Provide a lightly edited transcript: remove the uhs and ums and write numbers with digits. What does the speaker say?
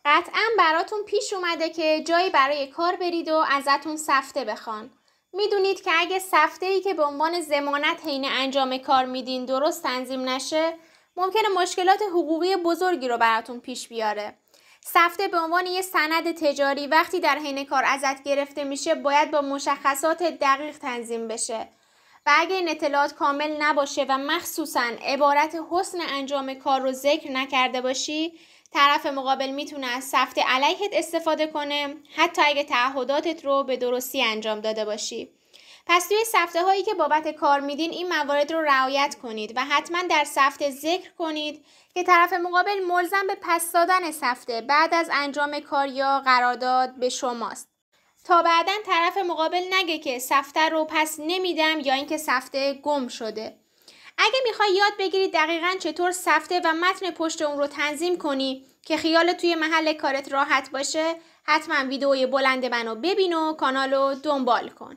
قطعاً براتون پیش اومده که جایی برای کار برید و ازتون سفته بخوان. میدونید که اگه سفته‌ای که به عنوان ضمانت حین انجام کار میدین درست تنظیم نشه، ممکنه مشکلات حقوقی بزرگی رو براتون پیش بیاره. سفته به عنوان یه سند تجاری وقتی در حین کار ازت گرفته میشه باید با مشخصات دقیق تنظیم بشه. و اگه این اطلاعات کامل نباشه و مخصوصاً عبارت حسن انجام کار رو ذکر نکرده باشی، طرف مقابل میتونه از سفته علیهت استفاده کنه، حتی اگه تعهداتت رو به درستی انجام داده باشی. پس توی سفته هایی که بابت کار میدین این موارد رو رعایت کنید و حتما در سفته ذکر کنید که طرف مقابل ملزم به پس دادن سفته بعد از انجام کار یا قرارداد به شماست. تا بعداً طرف مقابل نگه که سفته رو پس نمیدم یا اینکه سفته گم شده. اگه میخوای یاد بگیری دقیقاً چطور سفته و متن پشت اون رو تنظیم کنی که خیالت توی محل کارت راحت باشه، حتما ویدئوی بلند منو ببین و کانالو دنبال کن.